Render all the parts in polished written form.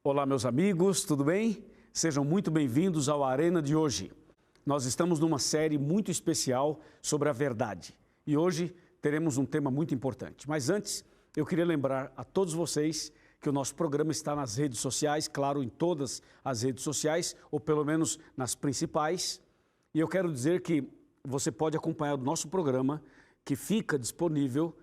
Olá, meus amigos, tudo bem? Sejam muito bem-vindos ao Arena de hoje. Nós estamos numa série muito especial sobre a verdade e hoje teremos um tema muito importante. Mas antes, eu queria lembrar a todos vocês que o nosso programa está nas redes sociais, claro, em todas as redes sociais, ou pelo menos nas principais. E eu quero dizer que você pode acompanhar o nosso programa, que fica disponível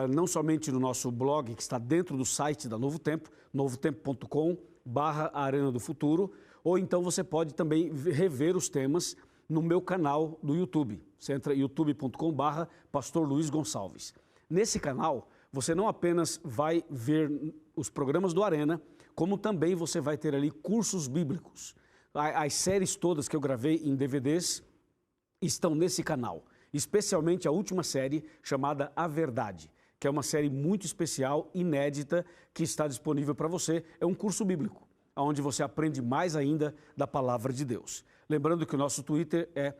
não somente no nosso blog, que está dentro do site da Novo Tempo, novotempo.com/Arena do Futuro, ou então você pode também rever os temas no meu canal do YouTube. Você entra youtube.com/Pastor Luiz Gonçalves. Nesse canal, você não apenas vai ver os programas do Arena, como também você vai ter ali cursos bíblicos. As séries todas que eu gravei em DVDs estão nesse canal. Especialmente a última série chamada A Verdade, que é uma série muito especial, inédita, que está disponível para você. É um curso bíblico, onde você aprende mais ainda da Palavra de Deus. Lembrando que o nosso Twitter é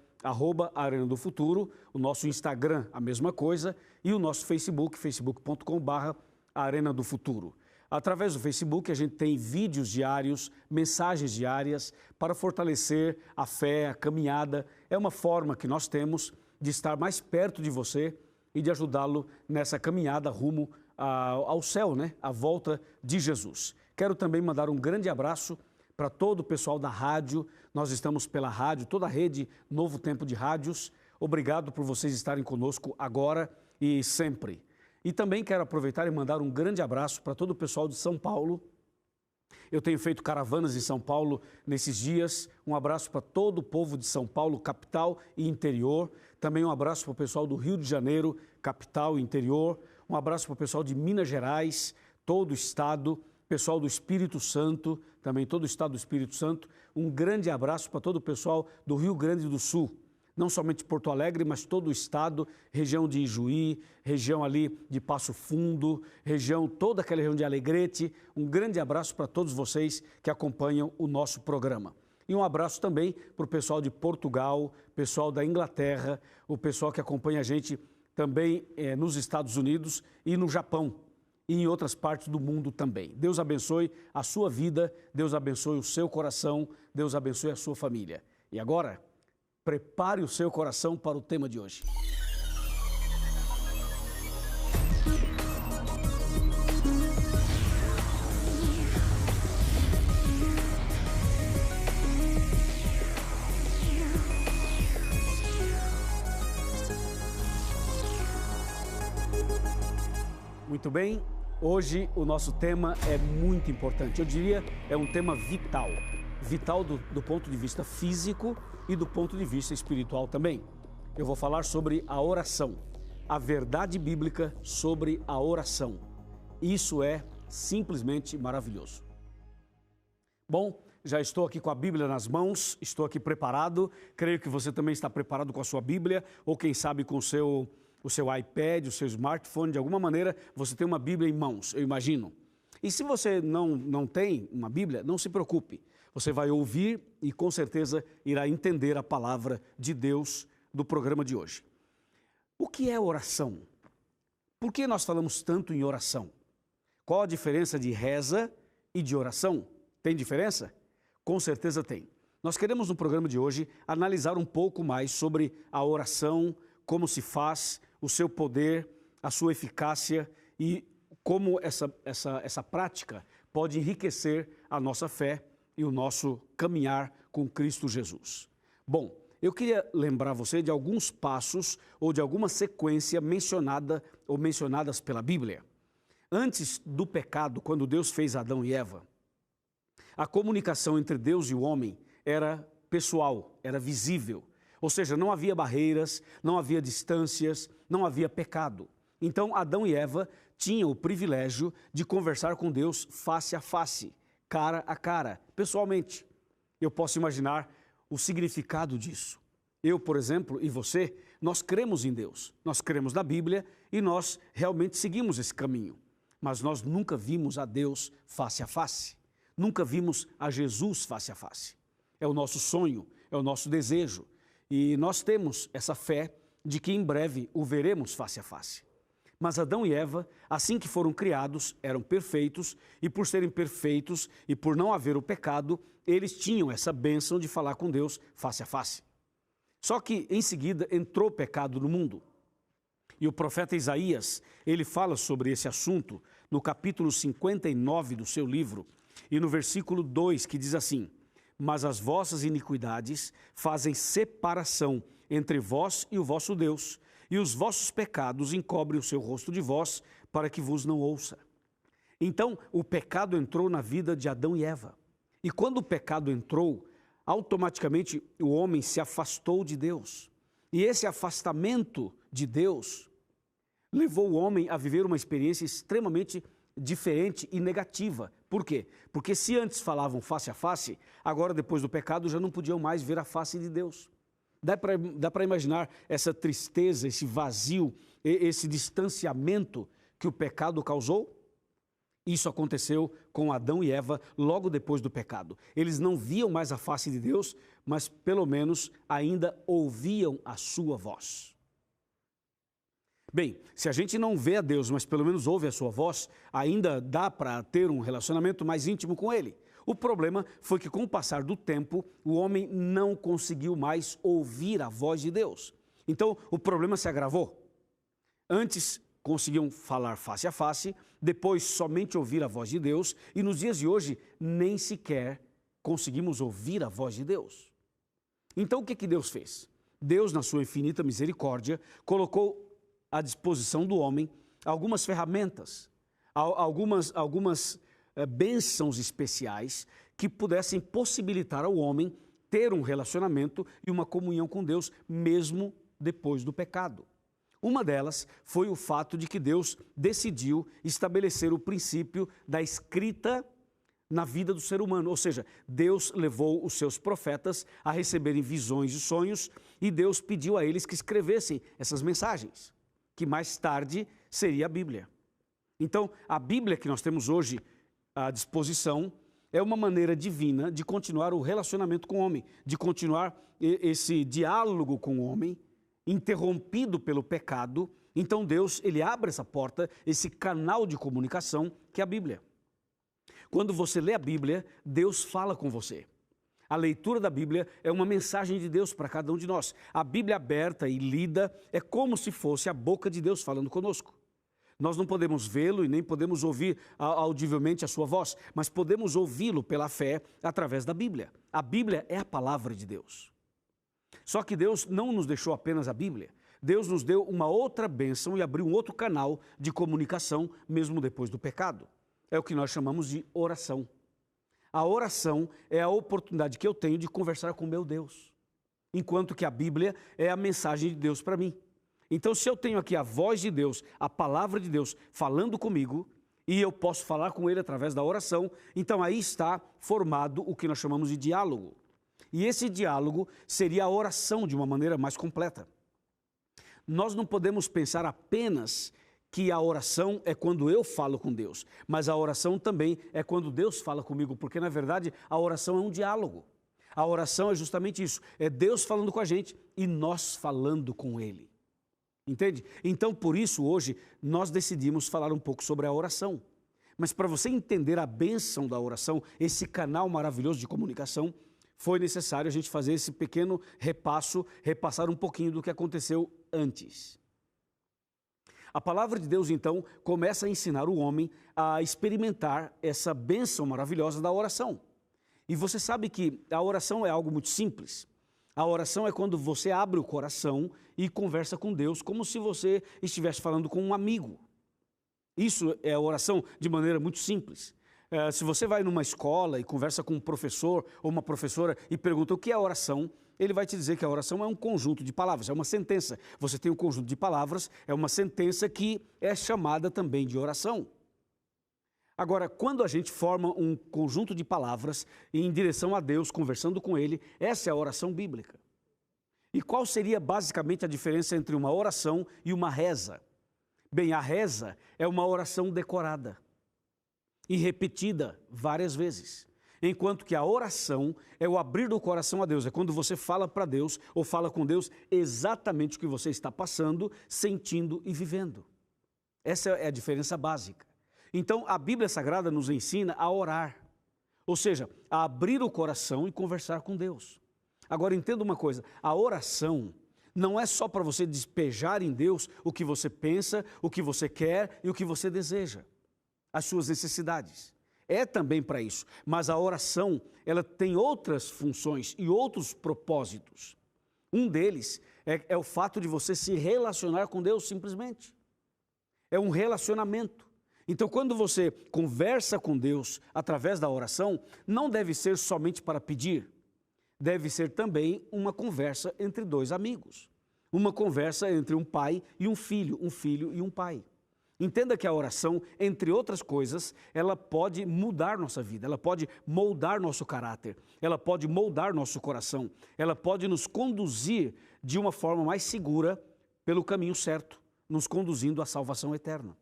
@Arena do Futuro, o nosso Instagram a mesma coisa e o nosso Facebook, facebook.com/Arena do Futuro. Através do Facebook a gente tem vídeos diários, mensagens diárias para fortalecer a fé, a caminhada. É uma forma que nós temos de estar mais perto de você e de ajudá-lo nessa caminhada rumo ao céu, né? À volta de Jesus. Quero também mandar um grande abraço para todo o pessoal da rádio. Nós estamos pela rádio, toda a rede Novo Tempo de Rádios. Obrigado por vocês estarem conosco agora e sempre. E também quero aproveitar e mandar um grande abraço para todo o pessoal de São Paulo. Eu tenho feito caravanas em São Paulo nesses dias. Um abraço para todo o povo de São Paulo, capital e interior. Também um abraço para o pessoal do Rio de Janeiro, capital e interior. Um abraço para o pessoal de Minas Gerais, todo o estado. Pessoal do Espírito Santo, também todo o estado do Espírito Santo. Um grande abraço para todo o pessoal do Rio Grande do Sul. Não somente Porto Alegre, mas todo o estado, região de Ijuí, região ali de Passo Fundo, toda aquela região de Alegrete. Um grande abraço para todos vocês que acompanham o nosso programa. E um abraço também para o pessoal de Portugal, pessoal da Inglaterra, o pessoal que acompanha a gente também nos Estados Unidos e no Japão e em outras partes do mundo também. Deus abençoe a sua vida, Deus abençoe o seu coração, Deus abençoe a sua família. E agora, prepare o seu coração para o tema de hoje. Muito bem, hoje o nosso tema é muito importante. Eu diria, é um tema vital. Vital do ponto de vista físico e do ponto de vista espiritual também. Eu vou falar sobre a oração, a verdade bíblica sobre a oração. Isso é simplesmente maravilhoso. Bom, já estou aqui com a Bíblia nas mãos, estou aqui preparado. Creio que você também está preparado com a sua Bíblia, ou quem sabe com o seu iPad, o seu smartphone. De alguma maneira você tem uma Bíblia em mãos, eu imagino. E se você não tem uma Bíblia, não se preocupe. Você vai ouvir e com certeza irá entender a palavra de Deus do programa de hoje. O que é oração? Por que nós falamos tanto em oração? Qual a diferença de reza e de oração? Tem diferença? Com certeza tem. Nós queremos no programa de hoje analisar um pouco mais sobre a oração, como se faz, o seu poder, a sua eficácia e como essa prática pode enriquecer a nossa fé e o nosso caminhar com Cristo Jesus. Bom, eu queria lembrar você de alguns passos ou de alguma sequência mencionada ou mencionadas pela Bíblia. Antes do pecado, quando Deus fez Adão e Eva, a comunicação entre Deus e o homem era pessoal, era visível. Ou seja, não havia barreiras, não havia distâncias, não havia pecado. Então, Adão e Eva tinham o privilégio de conversar com Deus face a face, cara a cara, pessoalmente. Eu posso imaginar o significado disso. Eu, por exemplo, e você, nós cremos em Deus, nós cremos na Bíblia e nós realmente seguimos esse caminho. Mas nós nunca vimos a Deus face a face, nunca vimos a Jesus face a face. É o nosso sonho, é o nosso desejo. E nós temos essa fé de que em breve o veremos face a face. Mas Adão e Eva, assim que foram criados, eram perfeitos, e por serem perfeitos e por não haver o pecado, eles tinham essa bênção de falar com Deus face a face. Só que em seguida entrou o pecado no mundo. E o profeta Isaías, ele fala sobre esse assunto no capítulo 59 do seu livro, e no versículo 2, que diz assim: mas as vossas iniquidades fazem separação entre vós e o vosso Deus, e os vossos pecados encobrem o seu rosto de vós, para que vos não ouça. Então, o pecado entrou na vida de Adão e Eva. E quando o pecado entrou, automaticamente o homem se afastou de Deus. E esse afastamento de Deus levou o homem a viver uma experiência extremamente diferente e negativa. Por quê? Porque se antes falavam face a face, agora depois do pecado já não podiam mais ver a face de Deus. Dá para imaginar essa tristeza, esse vazio, esse distanciamento que o pecado causou? Isso aconteceu com Adão e Eva logo depois do pecado. Eles não viam mais a face de Deus, mas pelo menos ainda ouviam a sua voz. Bem, se a gente não vê a Deus, mas pelo menos ouve a sua voz, ainda dá para ter um relacionamento mais íntimo com Ele. O problema foi que com o passar do tempo, o homem não conseguiu mais ouvir a voz de Deus. Então, o problema se agravou. Antes conseguiam falar face a face, depois somente ouvir a voz de Deus, e nos dias de hoje nem sequer conseguimos ouvir a voz de Deus. Então, o que Deus fez? Deus, na sua infinita misericórdia, colocou à disposição do homem algumas ferramentas, algumas bênçãos especiais que pudessem possibilitar ao homem ter um relacionamento e uma comunhão com Deus, mesmo depois do pecado. Uma delas foi o fato de que Deus decidiu estabelecer o princípio da escrita na vida do ser humano, ou seja, Deus levou os seus profetas a receberem visões e sonhos, e Deus pediu a eles que escrevessem essas mensagens, que mais tarde seria a Bíblia. Então, a Bíblia que nós temos hoje à disposição é uma maneira divina de continuar o relacionamento com o homem, de continuar esse diálogo com o homem, interrompido pelo pecado. Então Deus, ele abre essa porta, esse canal de comunicação que é a Bíblia. Quando você lê a Bíblia, Deus fala com você. A leitura da Bíblia é uma mensagem de Deus para cada um de nós. A Bíblia aberta e lida é como se fosse a boca de Deus falando conosco. Nós não podemos vê-lo e nem podemos ouvir audivelmente a sua voz, mas podemos ouvi-lo pela fé através da Bíblia. A Bíblia é a palavra de Deus. Só que Deus não nos deixou apenas a Bíblia. Deus nos deu uma outra bênção e abriu um outro canal de comunicação mesmo depois do pecado. É o que nós chamamos de oração. A oração é a oportunidade que eu tenho de conversar com meu Deus, enquanto que a Bíblia é a mensagem de Deus para mim. Então, se eu tenho aqui a voz de Deus, a palavra de Deus falando comigo, e eu posso falar com Ele através da oração, então aí está formado o que nós chamamos de diálogo. E esse diálogo seria a oração de uma maneira mais completa. Nós não podemos pensar apenas que a oração é quando eu falo com Deus, mas a oração também é quando Deus fala comigo, porque na verdade a oração é um diálogo. A oração é justamente isso, é Deus falando com a gente e nós falando com Ele. Entende? Então, por isso, hoje, nós decidimos falar um pouco sobre a oração. Mas para você entender a bênção da oração, esse canal maravilhoso de comunicação, foi necessário a gente fazer esse pequeno repassar um pouquinho do que aconteceu antes. A palavra de Deus, então, começa a ensinar o homem a experimentar essa bênção maravilhosa da oração. E você sabe que a oração é algo muito simples. A oração é quando você abre o coração e conversa com Deus como se você estivesse falando com um amigo. Isso é a oração de maneira muito simples. Se você vai numa escola e conversa com um professor ou uma professora e pergunta o que é a oração, ele vai te dizer que a oração é um conjunto de palavras, é uma sentença. Você tem um conjunto de palavras, é uma sentença que é chamada também de oração. Agora, quando a gente forma um conjunto de palavras em direção a Deus, conversando com Ele, essa é a oração bíblica. E qual seria basicamente a diferença entre uma oração e uma reza? Bem, a reza é uma oração decorada e repetida várias vezes, enquanto que a oração é o abrir do coração a Deus, é quando você fala para Deus ou fala com Deus exatamente o que você está passando, sentindo e vivendo. Essa é a diferença básica. Então, a Bíblia Sagrada nos ensina a orar, ou seja, a abrir o coração e conversar com Deus. Agora, entenda uma coisa, a oração não é só para você despejar em Deus o que você pensa, o que você quer e o que você deseja, as suas necessidades. É também para isso, mas a oração, ela tem outras funções e outros propósitos. Um deles é o fato de você se relacionar com Deus simplesmente. É um relacionamento. Então, quando você conversa com Deus através da oração, não deve ser somente para pedir, deve ser também uma conversa entre dois amigos, uma conversa entre um pai e um filho e um pai. Entenda que a oração, entre outras coisas, ela pode mudar nossa vida, ela pode moldar nosso caráter, ela pode moldar nosso coração, ela pode nos conduzir de uma forma mais segura pelo caminho certo, nos conduzindo à salvação eterna.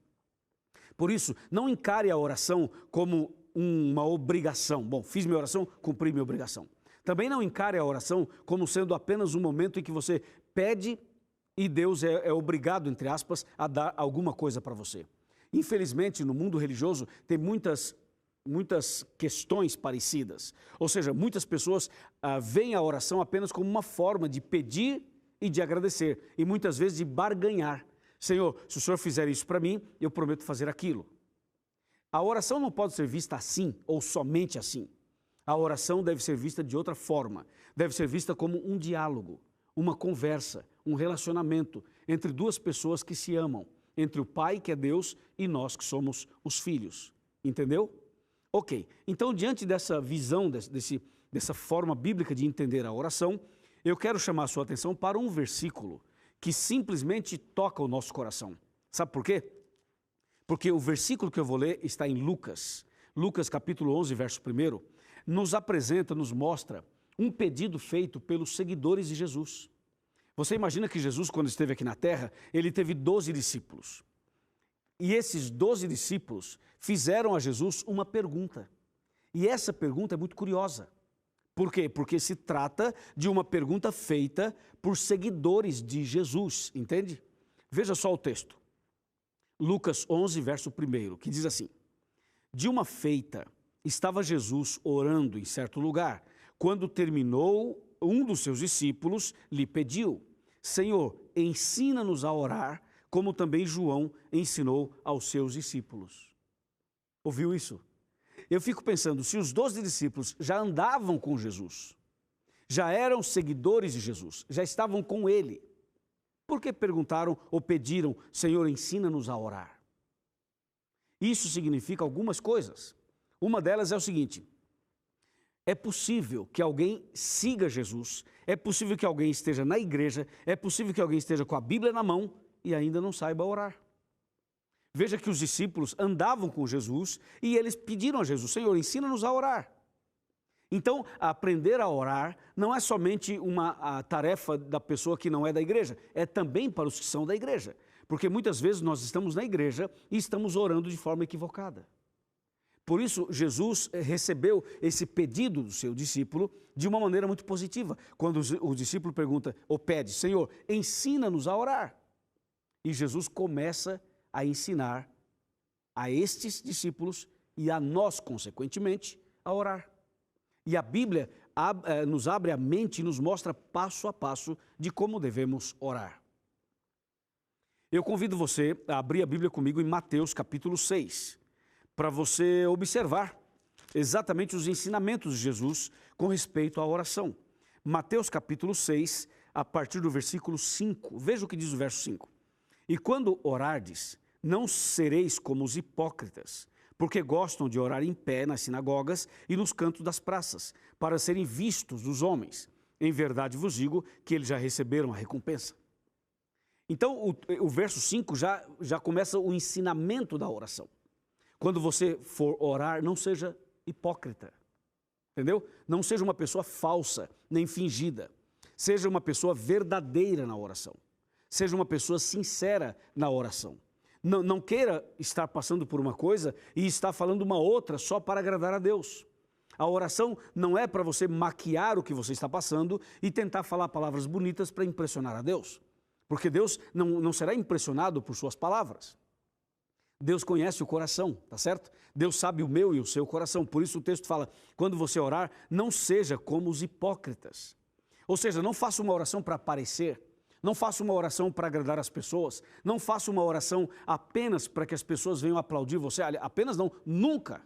Por isso, não encare a oração como uma obrigação. Bom, fiz minha oração, cumpri minha obrigação. Também não encare a oração como sendo apenas um momento em que você pede e Deus é obrigado, entre aspas, a dar alguma coisa para você. Infelizmente, no mundo religioso, tem muitas questões parecidas. Ou seja, muitas pessoas veem a oração apenas como uma forma de pedir e de agradecer, e muitas vezes de barganhar. Senhor, se o Senhor fizer isso para mim, eu prometo fazer aquilo. A oração não pode ser vista assim, ou somente assim. A oração deve ser vista de outra forma. Deve ser vista como um diálogo, uma conversa, um relacionamento entre duas pessoas que se amam, entre o Pai, que é Deus, e nós, que somos os filhos. Entendeu? Ok, então diante dessa visão, dessa forma bíblica de entender a oração, eu quero chamar a sua atenção para um versículo que simplesmente toca o nosso coração. Sabe por quê? Porque o versículo que eu vou ler está em Lucas. Lucas capítulo 11, verso 1, nos apresenta, nos mostra um pedido feito pelos seguidores de Jesus. Você imagina que Jesus, quando esteve aqui na terra, ele teve 12 discípulos. E esses 12 discípulos fizeram a Jesus uma pergunta. E essa pergunta é muito curiosa. Por quê? Porque se trata de uma pergunta feita por seguidores de Jesus, entende? Veja só o texto. Lucas 11, verso 1, que diz assim: de uma feita, estava Jesus orando em certo lugar. Quando terminou, um dos seus discípulos lhe pediu: Senhor, ensina-nos a orar, como também João ensinou aos seus discípulos. Ouviu isso? Eu fico pensando, se os 12 discípulos já andavam com Jesus, já eram seguidores de Jesus, já estavam com ele, por que perguntaram ou pediram: Senhor, ensina-nos a orar? Isso significa algumas coisas. Uma delas é o seguinte: é possível que alguém siga Jesus, é possível que alguém esteja na igreja, é possível que alguém esteja com a Bíblia na mão e ainda não saiba orar. Veja que os discípulos andavam com Jesus e eles pediram a Jesus: Senhor, ensina-nos a orar. Então, aprender a orar não é somente a tarefa da pessoa que não é da igreja, é também para os que são da igreja. Porque muitas vezes nós estamos na igreja e estamos orando de forma equivocada. Por isso, Jesus recebeu esse pedido do seu discípulo de uma maneira muito positiva. Quando o discípulo pergunta ou pede: Senhor, ensina-nos a orar. E Jesus começa a ensinar a estes discípulos e a nós, consequentemente, a orar. E a Bíblia nos abre a mente e nos mostra passo a passo de como devemos orar. Eu convido você a abrir a Bíblia comigo em Mateus capítulo 6, para você observar exatamente os ensinamentos de Jesus com respeito à oração. Mateus capítulo 6, a partir do versículo 5. Veja o que diz o verso 5. E quando orardes, não sereis como os hipócritas, porque gostam de orar em pé nas sinagogas e nos cantos das praças, para serem vistos dos homens. Em verdade vos digo que eles já receberam a recompensa. Então, o verso 5 já começa o ensinamento da oração. Quando você for orar, não seja hipócrita, entendeu? Não seja uma pessoa falsa, nem fingida. Seja uma pessoa verdadeira na oração. Seja uma pessoa sincera na oração. Não queira estar passando por uma coisa e estar falando uma outra só para agradar a Deus. A oração não é para você maquiar o que você está passando e tentar falar palavras bonitas para impressionar a Deus. Porque Deus não será impressionado por suas palavras. Deus conhece o coração, tá certo? Deus sabe o meu e o seu coração. Por isso o texto fala, quando você orar, não seja como os hipócritas. Ou seja, não faça uma oração para aparecer, não faça uma oração para agradar as pessoas, não faça uma oração apenas para que as pessoas venham aplaudir você, apenas não, nunca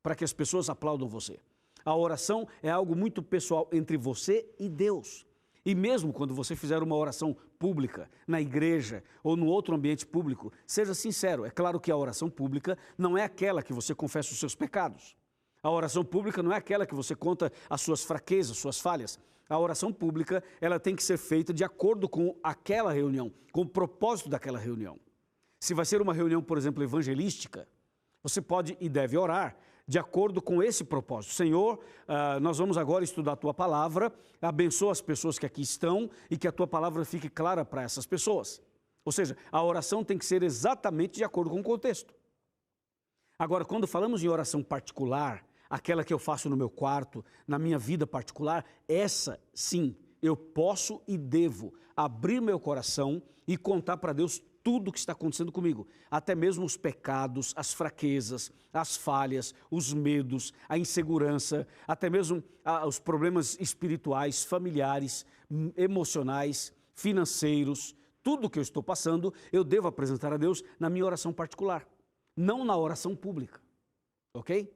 para que as pessoas aplaudam você. A oração é algo muito pessoal entre você e Deus. E mesmo quando você fizer uma oração pública, na igreja ou no outro ambiente público, seja sincero, é claro que a oração pública não é aquela que você confessa os seus pecados. A oração pública não é aquela que você conta as suas fraquezas, suas falhas. A oração pública, ela tem que ser feita de acordo com aquela reunião, com o propósito daquela reunião. Se vai ser uma reunião, por exemplo, evangelística, você pode e deve orar de acordo com esse propósito. Senhor, nós vamos agora estudar a Tua Palavra, abençoa as pessoas que aqui estão e que a Tua Palavra fique clara para essas pessoas. Ou seja, a oração tem que ser exatamente de acordo com o contexto. Agora, quando falamos em oração particular, aquela que eu faço no meu quarto, na minha vida particular, essa sim, eu posso e devo abrir meu coração e contar para Deus tudo o que está acontecendo comigo, até mesmo os pecados, as fraquezas, as falhas, os medos, a insegurança, até mesmo os problemas espirituais, familiares, emocionais, financeiros, tudo o que eu estou passando, eu devo apresentar a Deus na minha oração particular, não na oração pública, ok?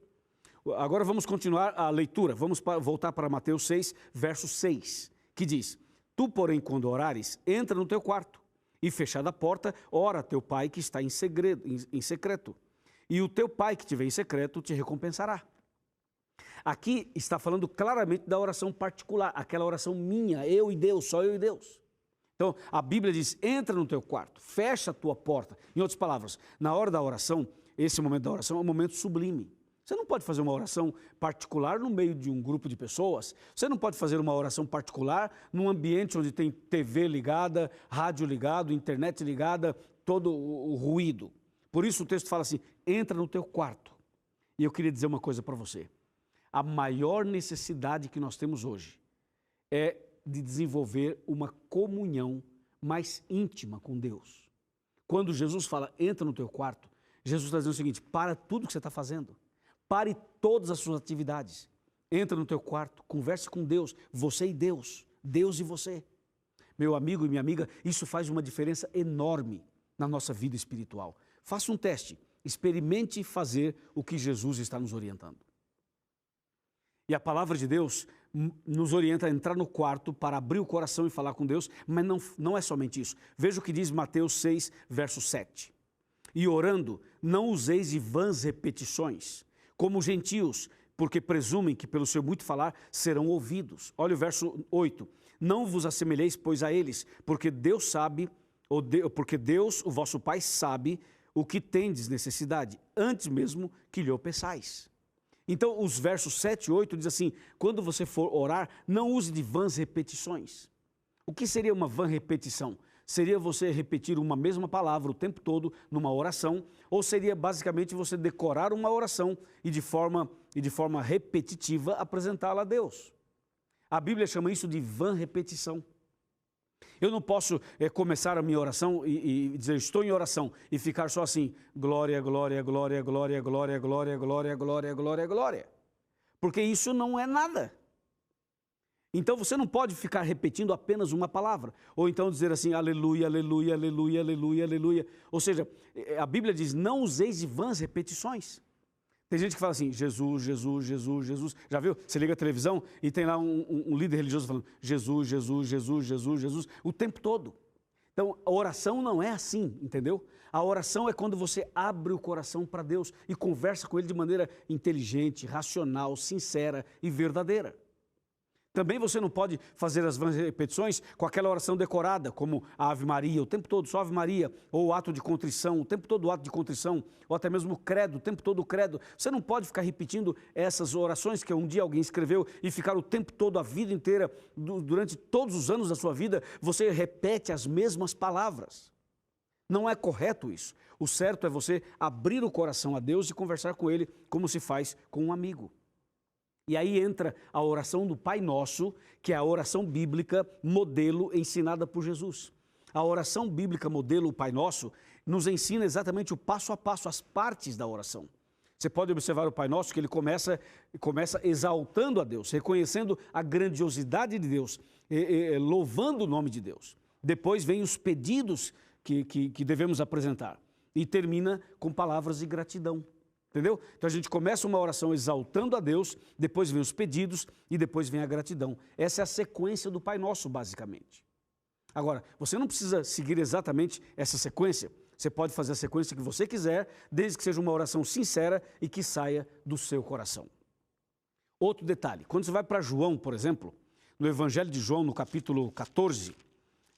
Agora vamos continuar a leitura, vamos voltar para Mateus 6, verso 6, que diz, tu, porém, quando orares, entra no teu quarto, e fechada a porta, ora a teu pai que está em secreto. E o teu pai que te vê em secreto te recompensará. Aqui está falando claramente da oração particular, aquela oração minha, eu e Deus, só eu e Deus. Então, a Bíblia diz, entra no teu quarto, fecha a tua porta. Em outras palavras, na hora da oração, esse momento da oração é um momento sublime. Você não pode fazer uma oração particular no meio de um grupo de pessoas. Você não pode fazer uma oração particular num ambiente onde tem TV ligada, rádio ligado, internet ligada, todo o ruído. Por isso o texto fala assim, entra no teu quarto. E eu queria dizer uma coisa para você. A maior necessidade que nós temos hoje é de desenvolver uma comunhão mais íntima com Deus. Quando Jesus fala, entra no teu quarto, Jesus está dizendo o seguinte, para tudo que você está fazendo. Pare todas as suas atividades. Entra no teu quarto, converse com Deus, você e Deus, Deus e você. Meu amigo e minha amiga, isso faz uma diferença enorme na nossa vida espiritual. Faça um teste, experimente fazer o que Jesus está nos orientando. E a palavra de Deus nos orienta a entrar no quarto para abrir o coração e falar com Deus, mas não é somente isso. Veja o que diz Mateus 6, verso 7. E orando, não useis de vãs repetições, como gentios, porque presumem que pelo seu muito falar serão ouvidos. Olha o verso 8. Não vos assemelheis, pois, a eles, porque Deus sabe, porque Deus, o vosso Pai, sabe o que tendes necessidade, antes mesmo que lhe o peçais. Então, os versos 7 e 8 diz assim, quando você for orar, não use de vãs repetições. O que seria uma vã repetição? Seria você repetir uma mesma palavra o tempo todo numa oração, ou seria basicamente você decorar uma oração e de forma repetitiva apresentá-la a Deus. A Bíblia chama isso de vã repetição. Eu não posso começar a minha oração e dizer estou em oração e ficar só assim, glória, glória, glória, glória, glória, glória, glória, glória, glória, glória. Porque isso não é nada. Então você não pode ficar repetindo apenas uma palavra, ou então dizer assim, aleluia, aleluia, aleluia, aleluia, aleluia. Ou seja, a Bíblia diz, não useis de vãs repetições. Tem gente que fala assim, Jesus, Jesus, Jesus, Jesus. Já viu? Você liga a televisão e tem lá um líder religioso falando, Jesus, Jesus, Jesus, Jesus, Jesus, o tempo todo. Então, a oração não é assim, entendeu? A oração é quando você abre o coração para Deus e conversa com Ele de maneira inteligente, racional, sincera e verdadeira. Também você não pode fazer as vãs repetições com aquela oração decorada, como a Ave Maria, o tempo todo só Ave Maria, ou o ato de contrição, o tempo todo o ato de contrição, ou até mesmo o credo, o tempo todo o credo. Você não pode ficar repetindo essas orações que um dia alguém escreveu e ficar o tempo todo, a vida inteira, durante todos os anos da sua vida, você repete as mesmas palavras. Não é correto isso. O certo é você abrir o coração a Deus e conversar com Ele como se faz com um amigo. E aí entra a oração do Pai Nosso, que é a oração bíblica modelo ensinada por Jesus. A oração bíblica modelo, o Pai Nosso, nos ensina exatamente o passo a passo, as partes da oração. Você pode observar o Pai Nosso que ele começa exaltando a Deus, reconhecendo a grandiosidade de Deus, louvando o nome de Deus. Depois vem os pedidos que devemos apresentar e termina com palavras de gratidão. Entendeu? Então a gente começa uma oração exaltando a Deus, depois vem os pedidos e depois vem a gratidão. Essa é a sequência do Pai Nosso, basicamente. Agora, você não precisa seguir exatamente essa sequência. Você pode fazer a sequência que você quiser, desde que seja uma oração sincera e que saia do seu coração. Outro detalhe, quando você vai para João, por exemplo, no Evangelho de João, no capítulo 14,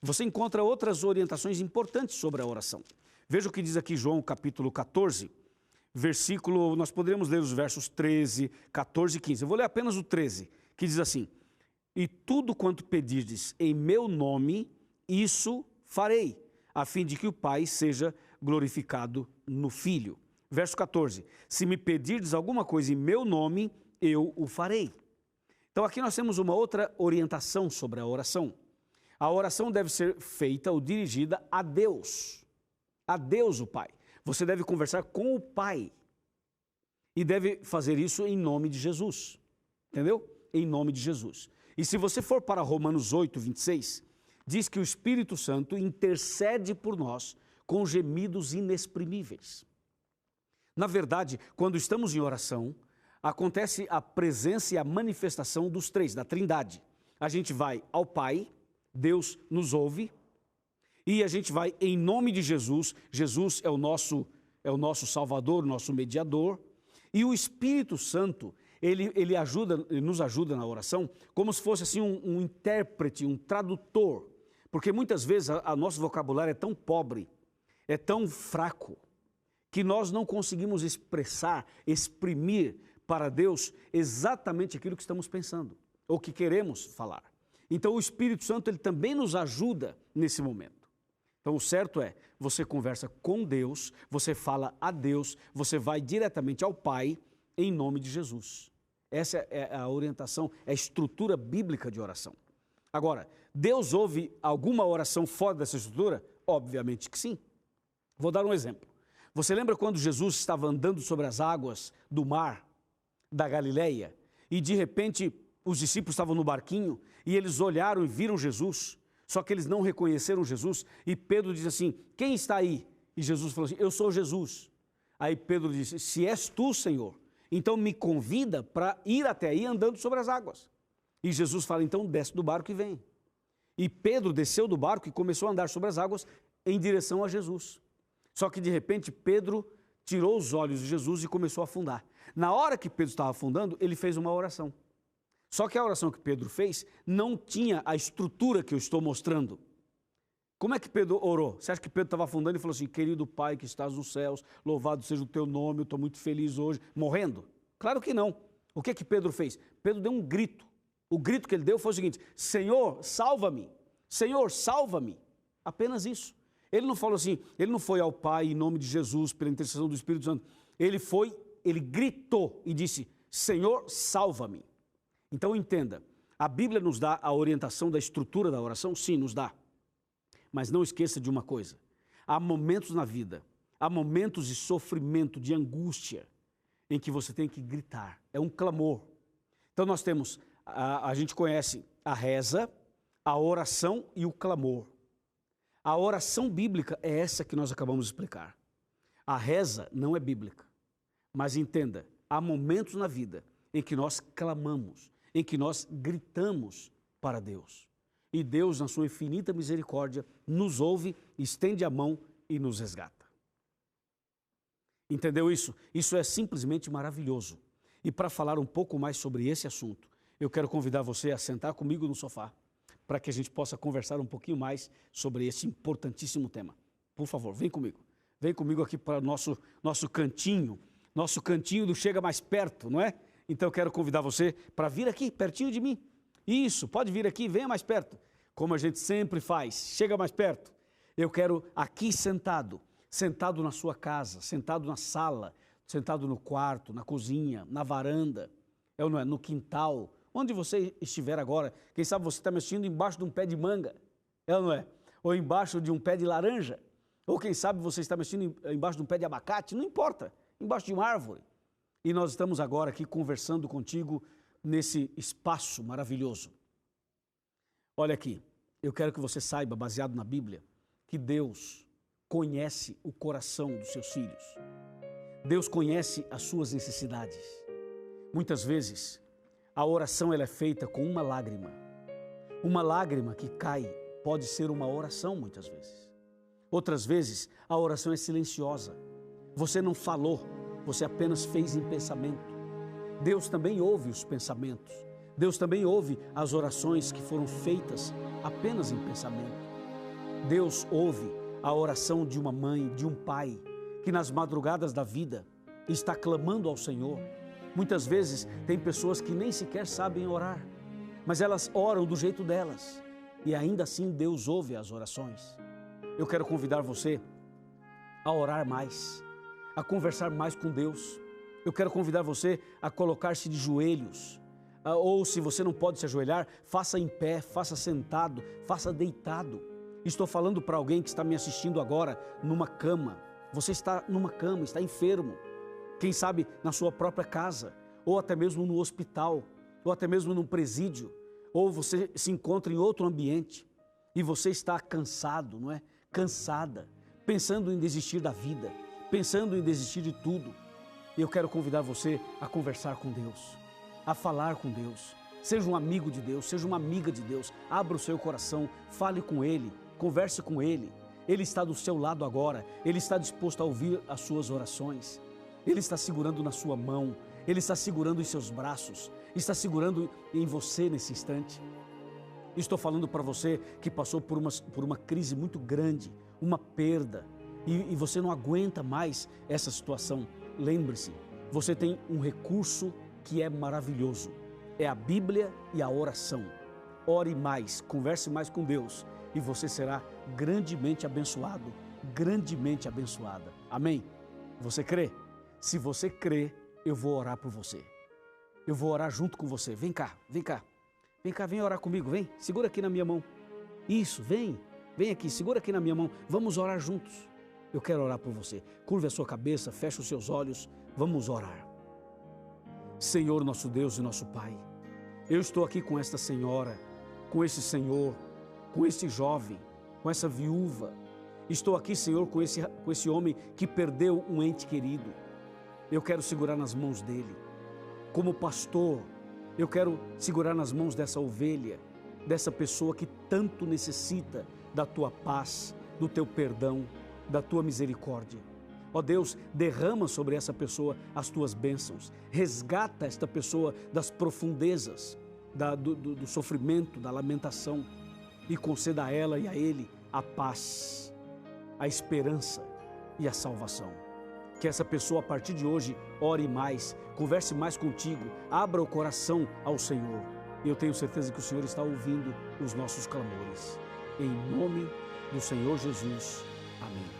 você encontra outras orientações importantes sobre a oração. Veja o que diz aqui João, capítulo 14, versículo, nós poderíamos ler os versos 13, 14 e 15. Eu vou ler apenas o 13, que diz assim: e tudo quanto pedirdes em meu nome, isso farei, a fim de que o Pai seja glorificado no Filho. Verso 14, se me pedirdes alguma coisa em meu nome, eu o farei. Então aqui nós temos uma outra orientação sobre a oração. A oração deve ser feita ou dirigida a Deus o Pai. Você deve conversar com o Pai e deve fazer isso em nome de Jesus, entendeu? Em nome de Jesus. E se você for para Romanos 8, 26, diz que o Espírito Santo intercede por nós com gemidos inexprimíveis. Na verdade, quando estamos em oração, acontece a presença e a manifestação dos três, da Trindade. A gente vai ao Pai, Deus nos ouve, e a gente vai em nome de Jesus. Jesus é o nosso Salvador, nosso mediador, e o Espírito Santo, ele nos ajuda na oração como se fosse assim um intérprete, um tradutor, porque muitas vezes a nosso vocabulário é tão pobre, é tão fraco, que nós não conseguimos exprimir para Deus exatamente aquilo que estamos pensando, ou que queremos falar. Então o Espírito Santo, ele também nos ajuda nesse momento. Então o certo é, você conversa com Deus, você fala a Deus, você vai diretamente ao Pai em nome de Jesus. Essa é a orientação, é a estrutura bíblica de oração. Agora, Deus ouve alguma oração fora dessa estrutura? Obviamente que sim. Vou dar um exemplo. Você lembra quando Jesus estava andando sobre as águas do mar da Galileia e de repente os discípulos estavam no barquinho e eles olharam e viram Jesus, só que eles não reconheceram Jesus e Pedro diz assim, quem está aí? E Jesus falou assim, eu sou Jesus. Aí Pedro disse, se és tu, Senhor, então me convida para ir até aí andando sobre as águas. E Jesus fala, então desce do barco e vem. E Pedro desceu do barco e começou a andar sobre as águas em direção a Jesus. Só que de repente Pedro tirou os olhos de Jesus e começou a afundar. Na hora que Pedro estava afundando, ele fez uma oração. Só que a oração que Pedro fez não tinha a estrutura que eu estou mostrando. Como é que Pedro orou? Você acha que Pedro estava afundando e falou assim, querido Pai que estás nos céus, louvado seja o teu nome, eu estou muito feliz hoje, morrendo? Claro que não. O que Pedro fez? Pedro deu um grito. O grito que ele deu foi o seguinte, Senhor, salva-me. Senhor, salva-me. Apenas isso. Ele não falou assim, ele não foi ao Pai em nome de Jesus, pela intercessão do Espírito Santo. Ele gritou e disse, Senhor, salva-me. Então entenda, a Bíblia nos dá a orientação da estrutura da oração? Sim, nos dá. Mas não esqueça de uma coisa, há momentos na vida, há momentos de sofrimento, de angústia, em que você tem que gritar, é um clamor. Então nós temos, a gente conhece a reza, a oração e o clamor. A oração bíblica é essa que nós acabamos de explicar. A reza não é bíblica, mas entenda, há momentos na vida em que nós clamamos, em que nós gritamos para Deus. E Deus, na sua infinita misericórdia, nos ouve, estende a mão e nos resgata. Entendeu isso? Isso é simplesmente maravilhoso. E para falar um pouco mais sobre esse assunto, eu quero convidar você a sentar comigo no sofá, para que a gente possa conversar um pouquinho mais sobre esse importantíssimo tema. Por favor, vem comigo. Vem comigo aqui para o nosso cantinho do Chega Mais Perto, não é? Então eu quero convidar você para vir aqui, pertinho de mim. Isso, pode vir aqui, venha mais perto. Como a gente sempre faz, chega mais perto. Eu quero aqui sentado na sua casa, sentado na sala, sentado no quarto, na cozinha, na varanda, no quintal, onde você estiver agora. Quem sabe você está me assistindo embaixo de um pé de manga, ou embaixo de um pé de laranja, Ou quem sabe você está mexendo embaixo de um pé de abacate, não importa, embaixo de uma árvore. E nós estamos agora aqui conversando contigo nesse espaço maravilhoso. Olha aqui, eu quero que você saiba, baseado na Bíblia, que Deus conhece o coração dos seus filhos. Deus conhece as suas necessidades. Muitas vezes, a oração ela é feita com uma lágrima. Uma lágrima que cai pode ser uma oração muitas vezes. Outras vezes, a oração é silenciosa. Você não falou, você apenas fez em pensamento. Deus também ouve os pensamentos. Deus também ouve as orações que foram feitas apenas em pensamento. Deus ouve a oração de uma mãe, de um pai, que nas madrugadas da vida está clamando ao Senhor. Muitas vezes tem pessoas que nem sequer sabem orar, mas elas oram do jeito delas e ainda assim Deus ouve as orações. Eu quero convidar você a orar mais, a conversar mais com Deus. Eu quero convidar você a colocar-se de joelhos, ou se você não pode se ajoelhar, faça em pé, faça sentado, faça deitado. Estou falando para alguém que está me assistindo agora numa cama. Você está numa cama, está enfermo, quem sabe na sua própria casa, ou até mesmo no hospital, ou até mesmo num presídio, ou você se encontra em outro ambiente e você está cansado, não é? Cansada, pensando em desistir da vida, pensando em desistir de tudo. Eu quero convidar você a conversar com Deus, a falar com Deus. Seja um amigo de Deus, seja uma amiga de Deus, abra o seu coração, fale com Ele, converse com Ele. Ele está do seu lado agora, Ele está disposto a ouvir as suas orações. Ele está segurando na sua mão, Ele está segurando em seus braços, está segurando em você nesse instante. Estou falando para você que passou por uma crise muito grande, uma perda, e você não aguenta mais essa situação. Lembre-se, você tem um recurso que é maravilhoso, é a Bíblia e a oração. Ore mais, converse mais com Deus e você será grandemente abençoado, grandemente abençoada. Amém? Você crê? Se você crê, eu vou orar por você. Eu vou orar junto com você. Vem cá, vem cá. Vem cá, vem orar comigo, vem. Segura aqui na minha mão. Isso, vem. Vem aqui, segura aqui na minha mão. Vamos orar juntos. Eu quero orar por você. Curva a sua cabeça, fecha os seus olhos. Vamos orar. Senhor, nosso Deus e nosso Pai, eu estou aqui com esta senhora, com esse senhor, com esse jovem, com essa viúva. Estou aqui, Senhor, com esse homem que perdeu um ente querido. Eu quero segurar nas mãos dele. Como pastor, eu quero segurar nas mãos dessa ovelha, dessa pessoa que tanto necessita da tua paz, do teu perdão, da tua misericórdia. Ó Deus, derrama sobre essa pessoa as tuas bênçãos. Resgata esta pessoa das profundezas do sofrimento, da lamentação e conceda a ela e a ele a paz, a esperança e a salvação. Que essa pessoa a partir de hoje ore mais, converse mais contigo, abra o coração ao Senhor. E eu tenho certeza que o Senhor está ouvindo os nossos clamores. Em nome do Senhor Jesus. Amém.